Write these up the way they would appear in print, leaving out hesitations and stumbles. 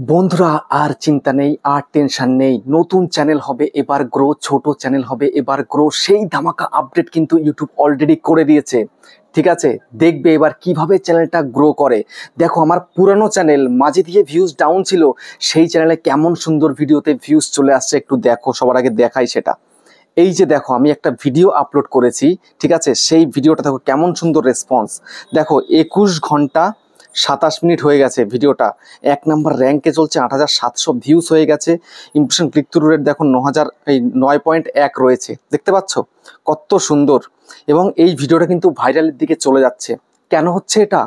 বন্ধুরা আর চিন্তা নেই, আর টেনশন নেই। নতুন চ্যানেল হবে এবার গ্রো, ছোট চ্যানেল হবে এবার গ্রো। সেই ধামাকা আপডেট কিন্তু ইউটিউব অলরেডি করে দিয়েছে। ঠিক আছে, দেখবে এবার কিভাবে চ্যানেলটা গ্রো করে। দেখো, আমার পুরানো চ্যানেল মাঝে দিয়ে ভিউজ ডাউন ছিল, সেই চ্যানেলে কেমন সুন্দর ভিডিওতে ভিউজ চলে আসছে একটু দেখো। সবার আগে দেখাই সেটা। এই যে দেখো, আমি একটা ভিডিও আপলোড করেছি, ঠিক আছে, সেই ভিডিওটা দেখো কেমন সুন্দর রেসপন্স। দেখো 21 ঘন্টা 27 মিনিট হয়ে গেছে ভিডিওটা, 1 নম্বর র্যাঙ্কে চলছে, 8700 ভিউজ হয়ে গেছে। ইমপ্রেশন ক্লিক থ্রু রেট দেখো 9.1 রয়েছে, দেখতে পাচ্ছ কত সুন্দর। এবং এই ভিডিওটা কিন্তু ভাইরালের দিকে চলে যাচ্ছে। কেন হচ্ছে এটা?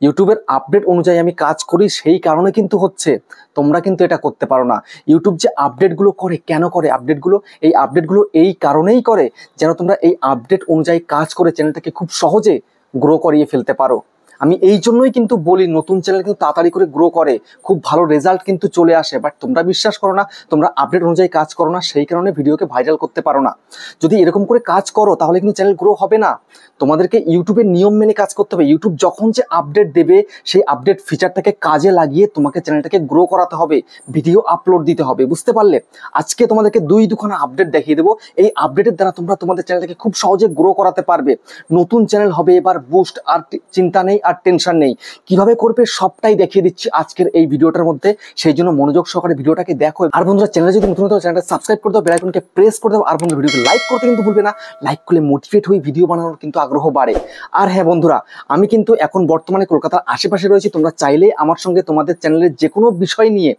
ইউটিউবের আপডেট অনুযায়ী আমি কাজ করি, সেই কারণে কিন্তু হচ্ছে। তোমরা কিন্তু এটা করতে পারো না। ইউটিউব যে আপডেটগুলো করে, কেন করে আপডেটগুলো? এই আপডেটগুলো এই কারণেই করে যেন তোমরা এই আপডেট অনুযায়ী কাজ করে চ্যানেলটাকে খুব সহজে গ্রো করিয়ে ফেলতে পারো। আমি এই জন্যই কিন্তু বলি, নতুন চ্যানেল কিন্তু তাড়াতাড়ি করে গ্রো করে, খুব ভালো রেজাল্ট কিন্তু চলে আসে। বাট তোমরা বিশ্বাস করো না, তোমরা আপডেট অনুযায়ী কাজ করো না, সেই কারণে ভিডিওকে ভাইরাল করতে পারো না। যদি এরকম করে কাজ করো তাহলে কিন্তু চ্যানেল গ্রো হবে না। তোমাদেরকে ইউটিউবের নিয়ম মেনে কাজ করতে হবে। ইউটিউব যখন যে আপডেট দেবে, সেই আপডেট ফিচারটাকে কাজে লাগিয়ে তোমাকে চ্যানেলটাকে গ্রো করাতে হবে, ভিডিও আপলোড দিতে হবে। বুঝতে পারলে? আজকে তোমাদেরকে দুখানা আপডেট দেখিয়ে দেবো। এই আপডেটের দ্বারা তোমরা তোমাদের চ্যানেলটাকে খুব সহজে গ্রো করাতে পারবে। নতুন চ্যানেল হবে এবার বুস্ট, আর চিন্তা নেই আর টেনশন নেই। কিভাবে করবে সবটাই দেখিয়ে দিচ্ছি আজকের এই ভিডিওটার মধ্যে। সেই জন্য মনোযোগ সহকারে ভিডিওটাকে দেখো। আর বন্ধুরা, চ্যানেলে যদি নতুন হতো চ্যানেলটা সাবস্ক্রাইব করে দাও, বেল আইকনকে প্রেস করে দাও। আর বন্ধুরা, ভিডিওকে লাইক করতে কিন্তু ভুলবে না। লাইক করলে মোটিভেট হয়ে ভিডিও বানানোর কিন্তু আগ্রহ বাড়ে। আর হ্যাঁ বন্ধুরা, আমি কিন্তু এখন বর্তমানে কলকাতার আশেপাশে রয়েছি। তোমরা চাইলে আমার সঙ্গে তোমাদের চ্যানেলের যে কোনো বিষয় নিয়ে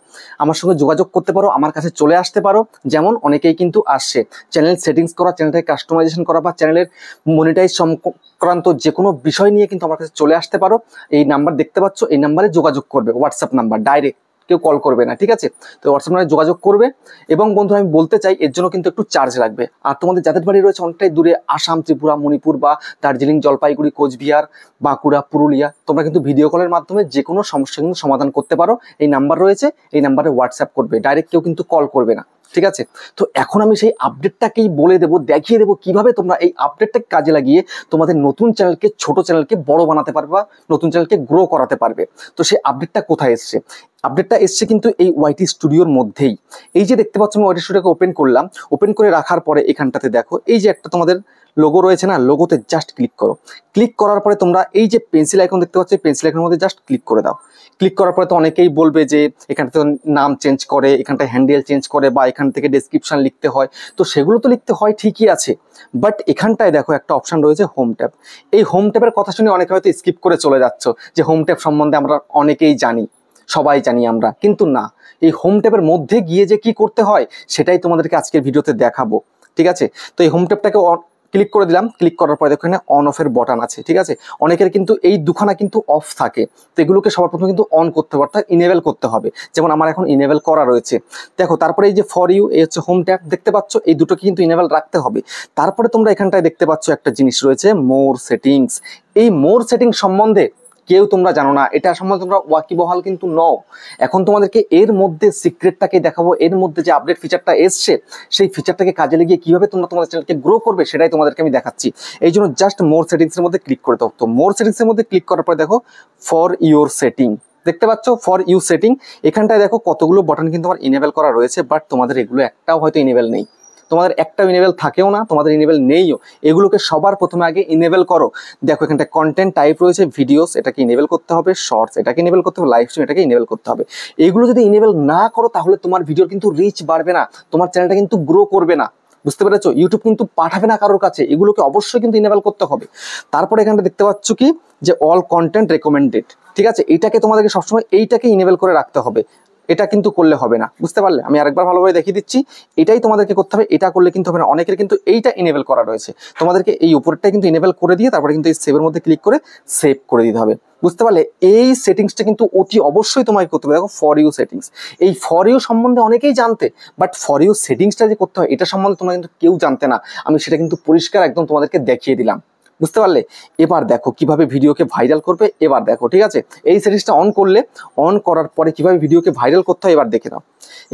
আমার সঙ্গে যোগাযোগ করতে পারো, আমার কাছে চলে আসতে পারো। যেমন অনেকেই কিন্তু আসছে চ্যানেল সেটিংস করা, চ্যানেলটাকে কাস্টমাইজেশন করা, বা চ্যানেলের মনিটাইজ সংক্রান্ত যে কোনো বিষয় নিয়ে কিন্তু আমার কাছে চলে আসতে পারো। এই নাম্বার দেখতে পাচ্ছ, এই নাম্বারে যোগাযোগ করবে, হোয়াটসঅ্যাপ নাম্বার, ডাইরেক্ট, কেউ কল করবে না। ঠিক আছে, তো হোয়াটসঅ্যাপ নাম্বারে যোগাযোগ করবে। এবং বন্ধুরা, আমি বলতে চাই এর জন্য কিন্তু একটু চার্জ লাগবে। আর তোমাদের যাদের বাড়ি রয়েছে অনেকটাই দূরে, আসাম, ত্রিপুরা, মণিপুর বা দার্জিলিং, জলপাইগুড়ি, কোচবিহার, বাঁকুড়া, পুরুলিয়া, তোমরা কিন্তু ভিডিও কলের মাধ্যমে যে কোনো সমস্যা কিন্তু সমাধান করতে পারো। এই নাম্বার রয়েছে, এই নাম্বারে হোয়াটসঅ্যাপ করবে, ডাইরেক্ট কেউ কিন্তু কল করবে না। ঠিক আছে, তো এখন আমি সেই আপডেটটাকেই বলে দেবো, দেখিয়ে দেবো কিভাবে তোমরা এই আপডেটটাকে কাজে লাগিয়ে তোমাদের নতুন চ্যানেলকে, ছোট চ্যানেলকে বড় বানাতে পারবে, বা নতুন চ্যানেলকে গ্রো করাতে পারবে। তো সেই আপডেটটা কোথায় এসছে? আপডেটটা এসছে কিন্তু এই ওয়াইটি স্টুডিওর মধ্যেই। এই যে দেখতে পাচ্ছ, আমি ওয়াইটি স্টুডিওকে ওপেন করলাম। ওপেন করে রাখার পরে এখানটাতে দেখো, এই যে একটা তোমাদের লোগো রয়েছে না, লোগোতে জাস্ট ক্লিক করো। ক্লিক করার পরে তোমরা এই যে পেন্সিল আইকন দেখতে পাচ্ছ, পেন্সিল আইকনের মধ্যে জাস্ট ক্লিক করে দাও। ক্লিক করার পরে তো অনেকেই বলবে যে এখানটাতে নাম চেঞ্জ করে, এখানটা হ্যান্ডেল চেঞ্জ করে, বা এখান থেকে ডেসক্রিপশন লিখতে হয়। তো সেগুলো তো লিখতে হয়, ঠিকই আছে। বাট এখানটায় দেখো একটা অপশন রয়েছে হোম ট্যাব। এই হোম ট্যাবের কথা শুনে অনেকে হয়তো স্কিপ করে চলে যাচ্ছ, যে হোম ট্যাব সম্বন্ধে আমরা অনেকেই জানি, সবাই জানি আমরা, কিন্তু না। এই হোম ট্যাবের মধ্যে গিয়ে যে কি করতে হয় সেটাই তোমাদেরকে আজকের ভিডিওতে দেখাবো। ঠিক আছে, তো এই হোম ট্যাবটাকে ক্লিক করে দিলাম। ক্লিক করার পরে দেখো এখানে অন অফের বটন আছে। ঠিক আছে, অনেকের কিন্তু এই দুখানা কিন্তু অফ থাকে, তো এগুলোকে সবার প্রথমে কিন্তু অন করতে হবে, অর্থাৎ ইনেবল করতে হবে। যেমন আমার এখন ইনেবল করা রয়েছে। দেখো, তারপরে এই যে ফর ইউ, এই হচ্ছে হোম ট্যাব, দেখতে পাচ্ছ, এই দুটোকে কিন্তু ইনেবল রাখতে হবে। তারপরে তোমরা এখানটায় দেখতে পাচ্ছ একটা জিনিস রয়েছে, মোর সেটিংস। এই মোর সেটিং সম্বন্ধে কেউ তোমরা জানো না, এটা সম্বন্ধে তোমরা ওয়াকিবহাল কিন্তু নও। এখন তোমাদেরকে এর মধ্যে সিক্রেটটাকে দেখাবো। এর মধ্যে যে আপডেট ফিচারটা এসছে, সেই ফিচারটাকে কাজে লাগিয়ে কিভাবে তোমরা তোমাদের চ্যানেলকে গ্রো করবে সেটাই তোমাদেরকে আমি দেখাচ্ছি। এই জন্য জাস্ট মোর সেটিংসের মধ্যে ক্লিক করে দাও। তো মোর সেটিংসের মধ্যে ক্লিক করার পরে দেখো ফর ইউর সেটিং, দেখতে পাচ্ছ ফর ইউ সেটিং। এখানটায় দেখো কতগুলো বাটন কিন্তু আমার ইনেবল করা রয়েছে, বাট তোমাদের এগুলো একটাও হয়তো ইনেবল নেই। তোমাদের একটাও ইনেবল থাকেও না, তোমাদের ইনেবল নেইও। এগুলোকে সবার প্রথমে আগে ইনেবল করো। দেখো এখানটা কন্টেন্ট টাইপ রয়েছে, ভিডিওস, এটাকে ইনেবল করতে হবে, শর্টস এটাকে ইনেবল করতে হবে, লাইভ স্ট্রিম এটাকে ইনেবল করতে হবে। এগুলো যদি ইনেবল না করো তাহলে তোমার ভিডিওর কিন্তু রিচ বাড়বে না, তোমার চ্যানেলটা কিন্তু গ্রো করবে না। বুঝতে পেরেছো? ইউটিউব কিন্তু পাঠাবে না কারোর কাছে, এগুলোকে অবশ্যই কিন্তু ইনেবল করতে হবে। তারপরে এখানটা দেখতে পাচ্ছ কি, যে অল কন্টেন্ট রেকমেন্ডেড। ঠিক আছে, এটাকে তোমাদেরকে সবসময় এইটাকে ইনেবল করে রাখতে হবে। এটা কিন্তু করলে হবে না, বুঝতে পারলে? আমি আরেকবার ভালোভাবে দেখিয়ে দিচ্ছি। এটাই তোমাদেরকে করতে হবে, এটা করলে কিন্তু হবে না। অনেকের কিন্তু এইটা ইনেবল করা রয়েছে, তোমাদেরকে এই উপরটা কিন্তু ইনেবল করে দিয়ে তারপরে কিন্তু এই সেভের মধ্যে ক্লিক করে সেভ করে দিতে হবে। বুঝতে পারলে? এই সেটিংসটা কিন্তু অতি অবশ্যই তোমাকে করতে হবে। দেখো ফর ইউ সেটিংস, এই ফর ইউ সম্বন্ধে অনেকেই জানতে, বাট ফর ইউ সেটিংসটা যে করতে হয় এটা সম্বন্ধে তোমরা কিন্তু কেউ জানতে না। আমি সেটা কিন্তু পরিষ্কার একদম তোমাদেরকে দেখিয়ে দিলাম। বুঝতে পারলে? এবার দেখো কিভাবে ভিডিওকে ভাইরাল করবে। এবার দেখো, ঠিক আছে, এই সেটিংসটা অন করলে, অন করার পরে কিভাবে ভিডিওকে ভাইরাল করতে হয় এবার দেখে নাও।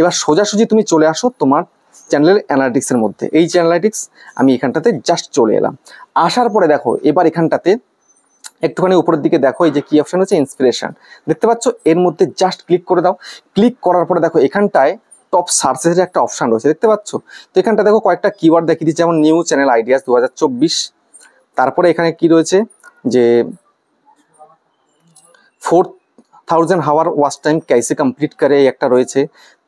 এবার সোজাসুজি তুমি চলে আসো তোমার চ্যানেলের অ্যানালিটিক্সের মধ্যে। এই যে অ্যানালিটিক্স, আমি এখানটাতে জাস্ট চলে এলাম। আসার পরে দেখো এবার এখানটাতে একটুখানি উপরের দিকে দেখো, এই যে কি অপশন আছে, ইন্সপিরেশন, দেখতে পাচ্ছ? এর মধ্যে জাস্ট ক্লিক করে দাও। ক্লিক করার পরে দেখো এখানটায় টপ সার্চের একটা অপশন রয়েছে, দেখতে পাচ্ছ? তো এখানটা দেখো কয়েকটা কিওয়ার্ড দেখিয়ে দিচ্ছে, যেমন নিউ চ্যানেল আইডিয়াস 2024। তারপরে এখানে কি রয়েছে যে 4000 হাওয়ার ওয়াচ টাইম कैसे কমপ্লিট করে একটা রয়েছে।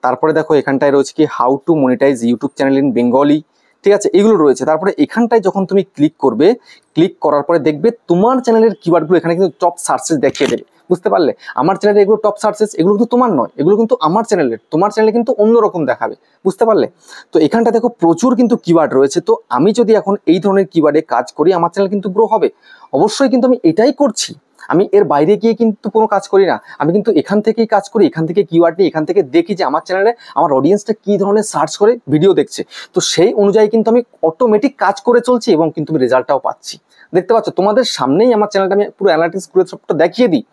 তারপরে দেখো এখানটায় রয়েছে কি how to monetize YouTube channel in Bengali, ঠিক আছে, এগুলো রয়েছে। তারপরে এখানটায় যখন তুমি ক্লিক করবে, ক্লিক করার পরে দেখবে তোমার চ্যানেলের কিওয়ার্ডগুলো এখানে কিন্তু টপ সার্চেস দেখিয়ে দেবে, বুঝতে পারলে? আমার চ্যানেলে এগুলো টপ সার্চেস, এগুলো কিন্তু তোমার নয়, এগুলো কিন্তু আমার চ্যানেলের, তোমার চ্যানেলে কিন্তু অন্যরকম দেখাবে, বুঝতে পারলে? তো এখানটা দেখো প্রচুর কিন্তু কিওয়ার্ড রয়েছে। তো আমি যদি এখন এই ধরনের কিওয়ার্ডে কাজ করি, আমার চ্যানেল কিন্তু গ্রো হবে। অবশ্যই কিন্তু আমি এটাই করছি, আমি এর বাইরে গিয়ে কিন্তু কোনো কাজ করি না। আমি কিন্তু এখান থেকেই কাজ করি, এখান থেকে কিওয়ার্ড নিই, এখান থেকে দেখি যে আমার চ্যানেলে আমার অডিয়েন্সটা কি ধরনের সার্চ করে ভিডিও দেখছে। তো সেই অনুযায়ী কিন্তু আমি অটোমেটিক কাজ করে চলছি এবং কিন্তু আমি রেজাল্টটাও পাচ্ছি। দেখতে পাচ্ছ তোমাদের সামনেই আমার চ্যানেলটা আমি পুরো অ্যানালিটিক্স করে সবটা দেখিয়ে দিই।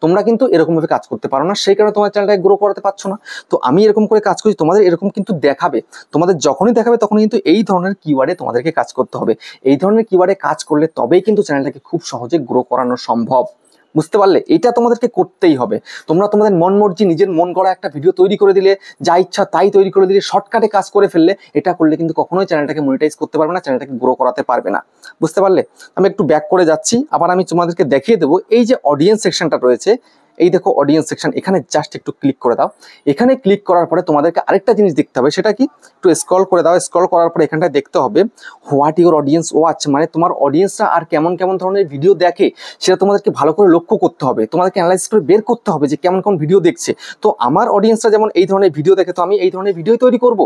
তোমরা কিন্তু এরকম ভাবে কাজ করতে পারো না, সেই কারণে তোমার চ্যানেলটাকে গ্রো করতে পারছো না। তো আমি এরকম করে কাজ করছি, তোমাদের এরকম কিন্তু দেখাবে। তোমাদের যখনই দেখাবে তখনই কিন্তু এই ধরনের কিওয়ার্ডে তোমাদেরকে কাজ করতে হবে। এই ধরনের কিওয়ার্ডে কাজ করলে তবেই কিন্তু চ্যানেলটাকে খুব সহজে গ্রো করানো সম্ভব, বুঝতে পারলে? এটা তোমাদেরকে করতেই হবে। তোমরা তোমাদের মন মর্জি নিজের মন গড়া একটা ভিডিও তৈরি করে দিলে, যা ইচ্ছা তাই তৈরি করে দিলে, শর্টকাটে কাজ করে ফেললে, এটা করলে কিন্তু কখনোই চ্যানেলটাকে মনিটাইজ করতে পারবে না, চ্যানেলটাকে গ্রো করাতে পারবে না, বুঝতে পারলে? আমি একটু ব্যাক করে যাচ্ছি, আবার আমি তোমাদেরকে দেখিয়ে দেবো। এই যে অডিয়েন্স সেকশনটা রয়েছে, এই দেখো অডিয়েন্স সেকশন, এখানে জাস্ট একটু ক্লিক করে দাও। এখানে ক্লিক করার পরে তোমাদেরকে আরেকটা জিনিস দেখতে হবে, সেটা কি? একটু স্ক্রল করে দাও। স্ক্রল করার পরে এখানটায় দেখতে হবে হোয়াট ইউর অডিয়েন্স ওয়াচ, মানে তোমার অডিয়েন্সরা আর কেমন কেমন ধরনের ভিডিও দেখে সেটা তোমাদেরকে ভালো করে লক্ষ্য করতে হবে, তোমাদেরকে অ্যানালাইজ করে বের করতে হবে যে কেমন কেমন ভিডিও দেখছে। তো আমার অডিয়েন্সরা যেমন এই ধরনের ভিডিও দেখে, তো আমি এই ধরনের ভিডিও তৈরি করব।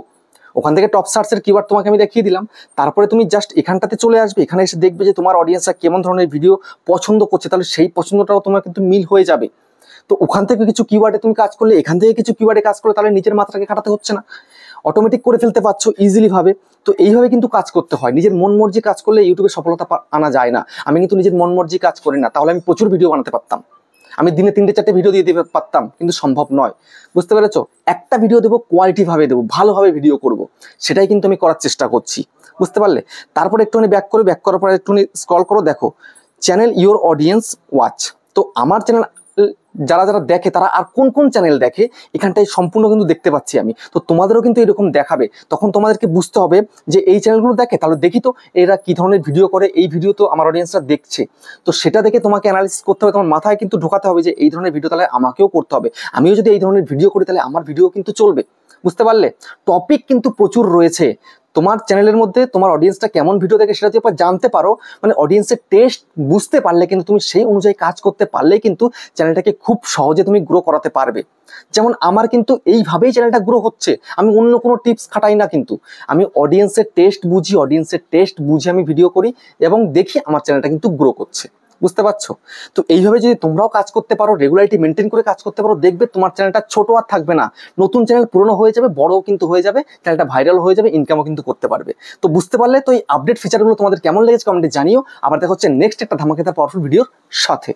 ওখান থেকে টপ সার্চের কিওয়ার্ড তোমাকে আমি দেখিয়ে দিলাম। তারপরে তুমি জাস্ট এখানটাতে চলে আসবে, এখানে এসে দেখবে যে তোমার অডিয়েন্সরা কেমন ধরনের ভিডিও পছন্দ করছে, তাহলে সেই পছন্দটাও তোমার কিন্তু মিল হয়ে যাবে। তো ওখান থেকে কিছু কিওয়ার্ডে তুমি কাজ করলে, এখান থেকে কিছু কিওয়ার্ডে কাজ করলে, তাহলে নিজের মাথাটাকে খাটাতে হচ্ছে না, অটোমেটিক করে ফেলতে পারছো ইজিলি ভাবে। তো এইভাবে কিন্তু কাজ করতে হয়। নিজের মন মর্জি কাজ করলে ইউটিউবে সফলতা আনা যায় না। আমি কিন্তু নিজের মন মর্জি কাজ করি না, তাহলে আমি প্রচুর ভিডিও বানাতে পারতাম, আমি দিনে 3-4টে ভিডিও দিয়ে দিতে পারতাম, কিন্তু সম্ভব নয়, বুঝতে পেরেছো? একটা ভিডিও দেবো, কোয়ালিটি ভাবে দেবো, ভালোভাবে ভিডিও করব, সেটাই কিন্তু আমি করার চেষ্টা করছি, বুঝতে পারলে? তারপরে একটুখানি ব্যাক করার পরে একটুখানি স্ক্রল করো, দেখো চ্যানেল ইউর অডিয়েন্স ওয়াচ। তো আমার চ্যানেল যারা যারা দেখে তারা আর কোন কোন চ্যানেল দেখে, এখানটায় সম্পূর্ণ কিন্তু দেখতে পাচ্ছি আমি। তো তোমাদেরও কিন্তু এরকম দেখাবে, তখন তোমাদেরকে বুঝতে হবে যে এই চ্যানেলগুলো দেখে, তাহলে দেখি তো এরা কি ধরনের ভিডিও করে, এই ভিডিও তো আমার অডিয়েন্সরা দেখছে। তো সেটা দেখে তোমাকে অ্যানালিসিস করতে হবে, তোমার মাথায় কিন্তু ঢোকাতে হবে যে এই ধরনের ভিডিও তাহলে আমাকেও করতে হবে, আমিও যদি এই ধরনের ভিডিও করি তাহলে আমার ভিডিও কিন্তু চলবে, বুঝতে পারলে? টপিক কিন্তু প্রচুর রয়েছে তোমার চ্যানেলের মধ্যে। তোমার অডিয়েন্সটা কেমন ভিডিও দেখে সেটা যদি জানতে পারো, মানে অডিয়েন্সের টেস্ট বুঝতে পারলে কিন্তু তুমি সেই অনুযায়ী কাজ করতে পারলেই কিন্তু চ্যানেলটাকে খুব সহজে তুমি গ্রো করাতে পারবে। যেমন আমার কিন্তু এইভাবেই চ্যানেলটা গ্রো হচ্ছে, আমি অন্য কোনো টিপস খাটাই না, কিন্তু আমি অডিয়েন্সের টেস্ট বুঝি আমি ভিডিও করি এবং দেখি আমার চ্যানেলটা কিন্তু গ্রো করছে, বুঝতে পারছো? তো এইভাবে যদি তোমরাও কাজ করতে পারো, রেগুলারিটি মেনটেন করে কাজ করতে পারো, দেখবে তোমার চ্যানেলটা ছোট আর থাকবে না, নতুন চ্যানেল পুরনো হয়ে যাবে, বড়ও কিন্তু হয়ে যাবে, চ্যানেলটা ভাইরাল হয়ে যাবে, ইনকামও কিন্তু করতে পারবে। তো বুঝতে পারলে? তো এই আপডেট ফিচারগুলো তোমাদের কেমন লেগেছে কমেন্টে জানিও। আবার দেখা হচ্ছে নেক্সট একটা ধামাকেদার পাওয়ারফুল ভিডিওর সাথে।